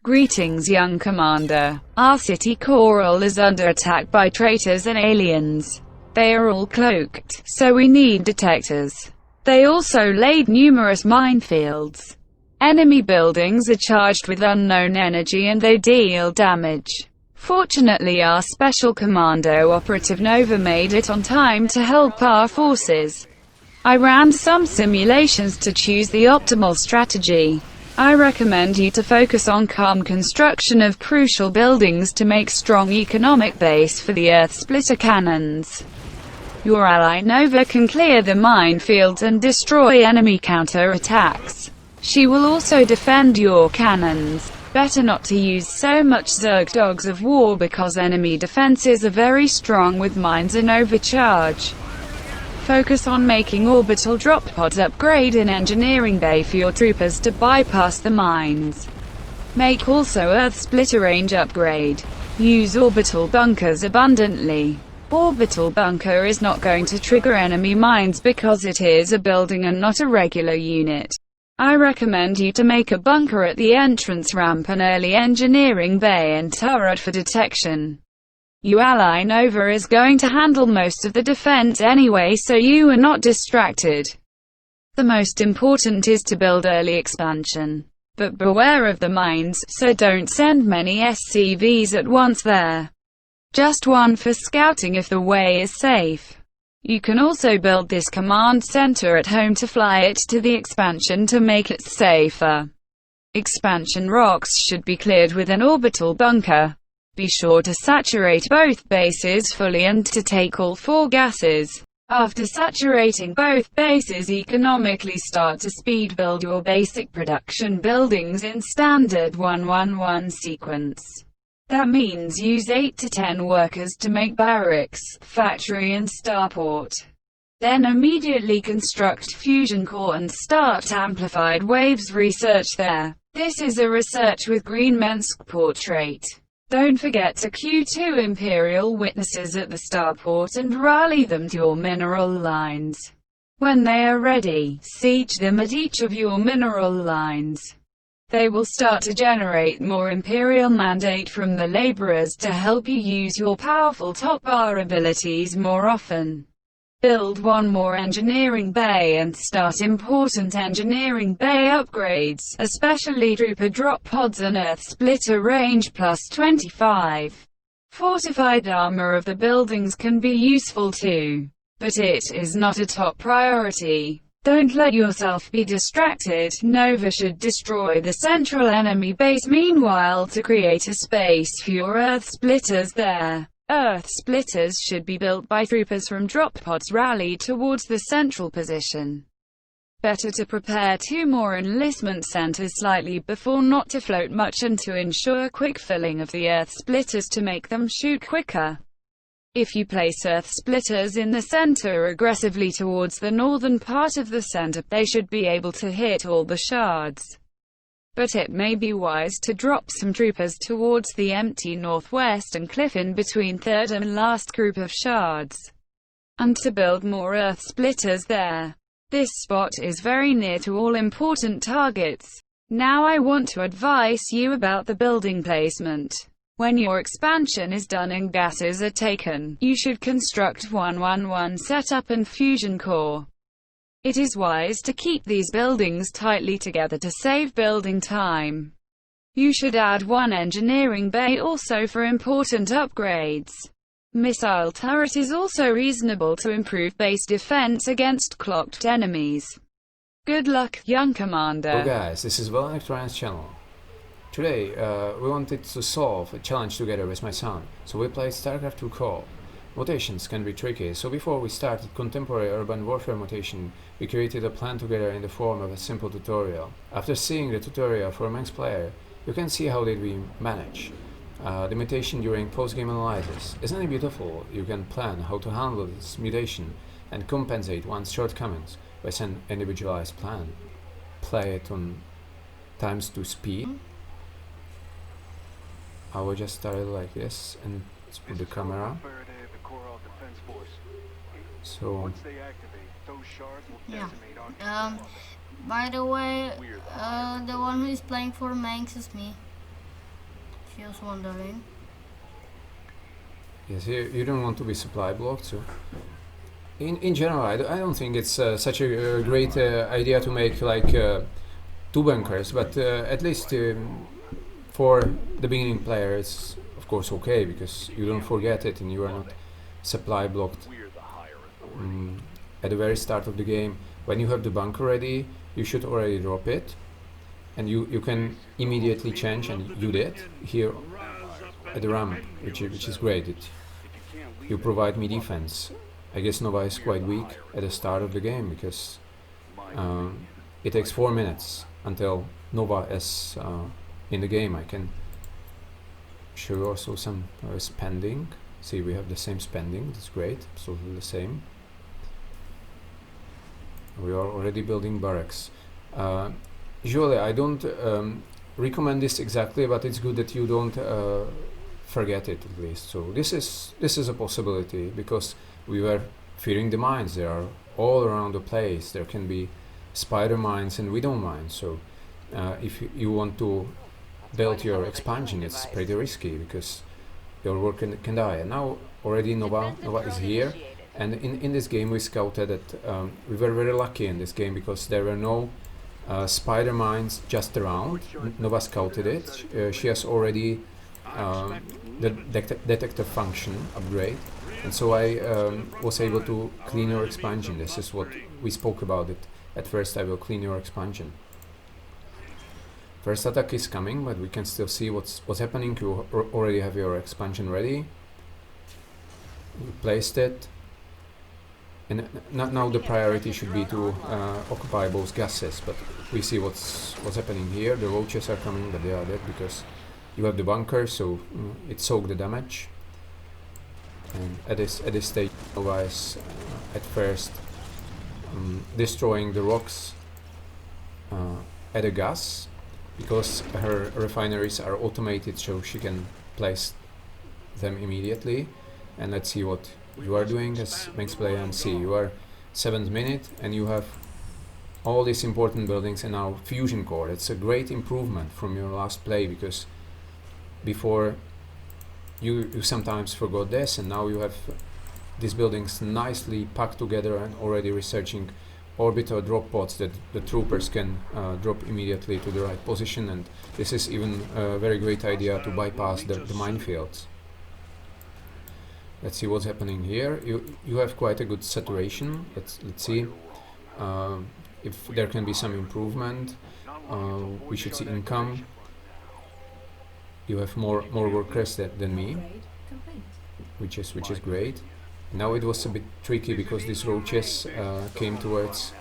Greetings, young commander. Our city coral is under attack by traitors and aliens. They are all cloaked, so we need detectors. They also laid numerous minefields. Enemy buildings are charged with unknown energy and they deal damage. Fortunately, our special commando operative Nova made it on time to help our forces. I ran some simulations to choose the optimal strategy. I recommend you to focus on calm construction of crucial buildings to make strong economic base for the Earth Splitter cannons. Your ally Nova can clear the minefields and destroy enemy counter-attacks. She will also defend your cannons. Better not to use so much Zerg Dogs of War because enemy defenses are very strong with mines and overcharge. Focus on making orbital drop pods upgrade in engineering bay for your troopers to bypass the mines. Make also Earth Splitter range upgrade. Use orbital bunkers abundantly. Orbital bunker is not going to trigger enemy mines because it is a building and not a regular unit. I recommend you to make a bunker at the entrance ramp and early engineering bay and turret for detection. Your ally Nova is going to handle most of the defense anyway, so you are not distracted. The most important is to build early expansion. But beware of the mines, so don't send many SCVs at once there. Just one for scouting if the way is safe. You can also build this command center at home to fly it to the expansion to make it safer. Expansion rocks should be cleared with an orbital bunker. Be sure to saturate both bases fully and to take all 4 gases. After saturating both bases economically, start to speed build your basic production buildings in standard 1-1-1 sequence. That means use 8 to 10 workers to make barracks, factory and starport. Then immediately construct fusion core and start amplified waves research there. This is a research with green Mengsk portrait. Don't forget to Q2 Imperial witnesses at the starport and rally them to your mineral lines. When they are ready, siege them at each of your mineral lines. They will start to generate more Imperial mandate from the laborers to help you use your powerful top bar abilities more often. Build one more engineering bay and start important engineering bay upgrades, especially trooper drop pods and Earth Splitter range plus 25. Fortified armor of the buildings can be useful too, but it is not a top priority. Don't let yourself be distracted. Nova should destroy the central enemy base meanwhile to create a space for your Earth Splitters there. Earth Splitters should be built by troopers from drop pods rally towards the central position. Better to prepare 2 more enlistment centers slightly before, not to float much and to ensure quick filling of the Earth Splitters to make them shoot quicker. If you place Earth Splitters in the center aggressively towards the northern part of the center, they should be able to hit all the shards. But it may be wise to drop some troopers towards the empty northwest and cliff in between third and last group of shards, and to build more Earth Splitters there. This spot is very near to all important targets. Now I want to advise you about the building placement. When your expansion is done and gases are taken, you should construct 1-1-1 setup and fusion core. It is wise to keep these buildings tightly together to save building time. You should add 1 engineering bay also for important upgrades. Missile turret is also reasonable to improve base defense against clocked enemies. Good luck, young commander. Hello guys, this is Velenek's channel. Today, we wanted to solve a challenge together with my son, so we played Starcraft 2 Coop. Mutations can be tricky, so before we started contemporary urban warfare mutation, we created a plan together in the form of a simple tutorial. After seeing the tutorial for Mengsk player, you can see how did we manage the mutation during post-game analysis. Isn't it beautiful? You can plan how to handle this mutation and compensate one's shortcomings with an individualized plan. Play it on ×2 speed. I will just start it like this and spin the camera. So yeah. By the way, the one who is playing for Mengsk is me. just wondering. Yes, you don't want to be supply blocked, so in general I don't think it's such a great idea to make like 2 bunkers, but at least for the beginning player it's of course okay, because you don't forget it and you are not supply blocked at the very start of the game. When you have the bunker ready, you should already drop it, and you can immediately change, and you did here at the ramp, which is great. You provide me defense. I guess Nova is quite weak at the start of the game, because it takes 4 minutes until Nova is in the game. I can show you also some spending. See, we have the same spending, that's great, absolutely the same. We are already building barracks. Usually I don't recommend this exactly, but it's good that you don't forget it at least. So this is a possibility, because we were fearing the mines. They are all around the place. There can be spider mines and widow mines. So if you want to build your expansion, it's pretty risky, because your work can die. And now already Nova is here, and in this game we scouted that we were very lucky in this game, because there were no spider mines just around. Nova scouted it. She has already the detector function upgrade, and so I was able to clean your expansion. This is what we spoke about it at first. I will clean your expansion. First attack is coming, but we can still see what's happening. You already have your expansion ready. You placed it, and now the priority should be to occupy both gases. But we see what's happening here. The roaches are coming, but they are dead because you have the bunker, so it soaked the damage. And at this stage, Nova is at first destroying the rocks at a gas, because her refineries are automated, so she can place them immediately. And let's see what you are doing as Mengsk player, and see, you are 7th minute and you have all these important buildings and now fusion core. It's a great improvement from your last play, because before you sometimes forgot this, and now you have these buildings nicely packed together and already researching orbital drop pods that the troopers can drop immediately to the right position. And this is even a very great idea to bypass the minefields. Let's see what's happening here. You have quite a good saturation. Let's see if there can be some improvement. We should see income. You have more workers than me, which is great. Now it was a bit tricky, because these roaches came towards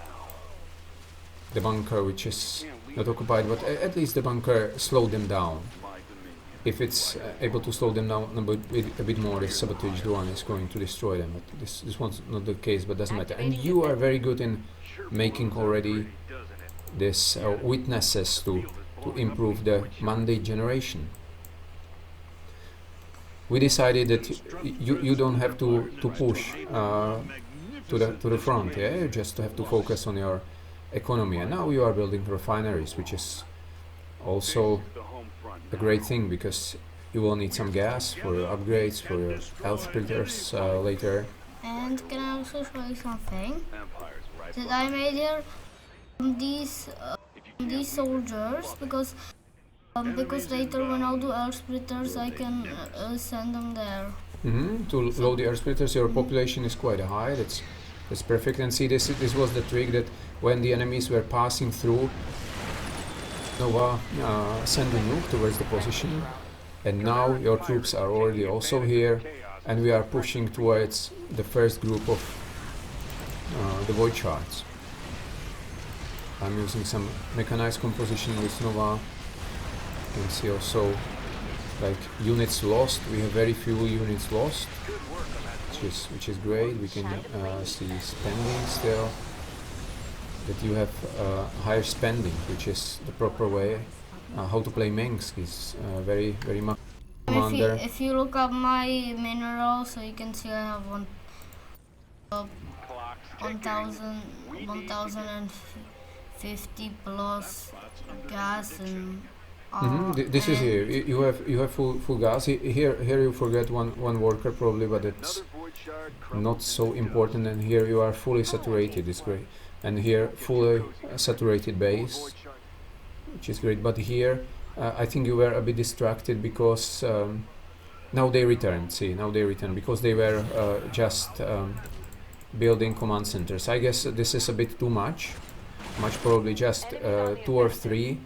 the bunker, which is not occupied, but at least the bunker slowed them down. If it's able to slow them down a bit more, the sabotage drone is going to destroy them. But this one's not the case, but doesn't matter. And you are very good in making already this witnesses to improve the mandate generation. We decided that you don't have to push to the front. Yeah, you just have to focus on your economy. And now you are building refineries, which is also a great thing, because you will need some gas for your upgrades, for your health splitters later. And can I also show you something that I made here? These soldiers, because later when I'll do air splitters, I can send them there. To load the air splitters, your population is quite high. That's perfect. And see, this was the trick, that when the enemies were passing through, Nova send a nuke towards the position, and now your troops are already also here, and we are pushing towards the first group of the void shards. I'm using some mechanized composition with Nova. You can see also like units lost. We have very few units lost, which is great. We can see spending still. That you have higher spending, which is the proper way how to play Mengsk. Is very much commander. If you look up my minerals, so you can see I have 1050 plus gas and This is here. You have full gas. Here you forget one worker probably, but it's not so important. And here you are fully saturated. It's great. And here fully saturated base, which is great. But here I think you were a bit distracted because now they returned. See, now they return because they were just building command centers. I guess this is a bit too much. Much probably just 2 or 3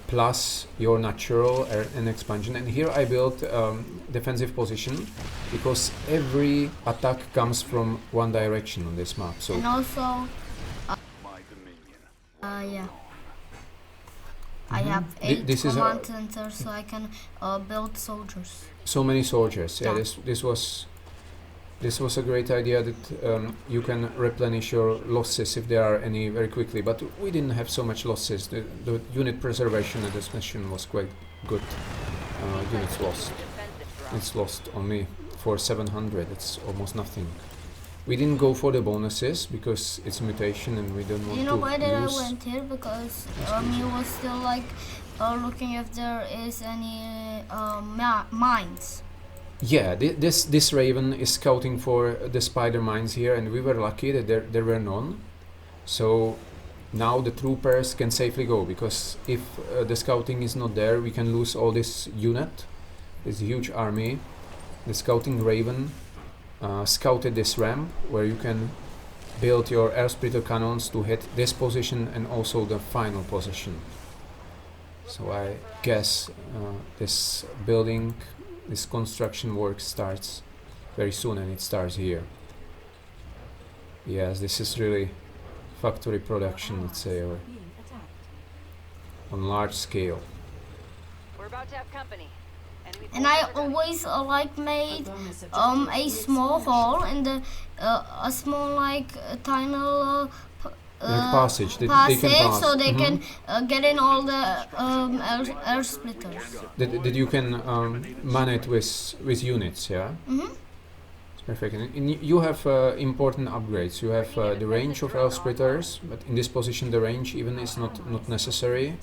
plus your natural and expansion. And here I built defensive position because every attack comes from one direction on this map. So and also, yeah, I have 8 command centers, so I can build soldiers. So many soldiers. Yeah, this was a great idea that you can replenish your losses if there are any very quickly, but we didn't have so much losses. The unit preservation of this mission was quite good. Units lost. It's lost only for 700. It's almost nothing. We didn't go for the bonuses because it's mutation and we don't want to. You know why did I went here? Because he was still like looking if there is any mines. Yeah, this Raven is scouting for the spider mines here, and we were lucky that there were none. So now the troopers can safely go, because if the scouting is not there, we can lose all this unit, this huge army. The scouting Raven scouted this ramp where you can build your air splitter cannons to hit this position and also the final position. So I guess this construction work starts very soon, and it starts here. Yes, this is really factory production, let's say, or on large scale. We're about to have company. And I always like made a small hall in the a small like tunnel like passage, they can pass. So they can get in all the air splitters. That you can man it with units, yeah? It's perfect. And you have important upgrades. You have the range of air splitters, but in this position the range even is not necessary.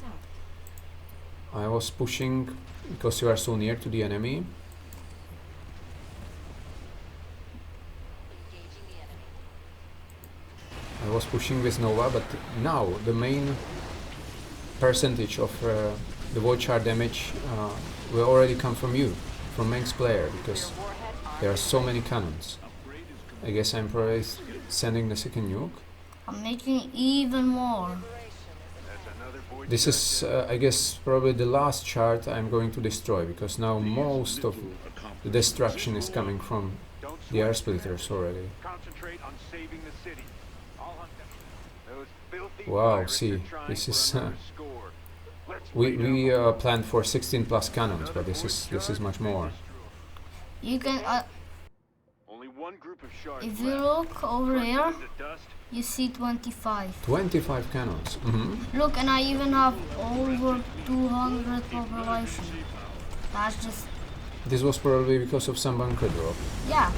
I was pushing because you are so near to the enemy. I was pushing with Nova, but now the main percentage of the void shard damage will already come from you, from Mengsk player, because there are so many cannons. I guess I'm probably sending the second nuke. I'm making even more. This is, I guess, probably the last shard I'm going to destroy, because now most of the destruction is coming from the air splitters already. Wow, see, this is we planned for 16 plus cannons, but this is much more. You can if you look over here, you see 25. 25 cannons. Look, and I even have over 200 population. That's just. This was probably because of some bunker drop. Yeah,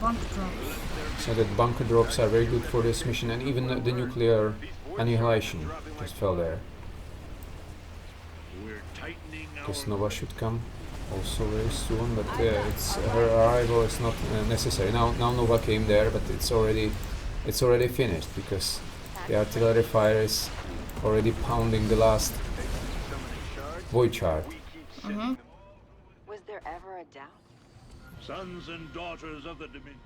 bunker drops. So that bunker drops are very good for this mission, and even the nuclear annihilation just fell there. Because Nova should come also very soon, but it's her arrival is not necessary. Now Nova came there, but it's already finished because the artillery fire is already pounding the last void shard. Was there ever a doubt? Sons and daughters of the Dominion.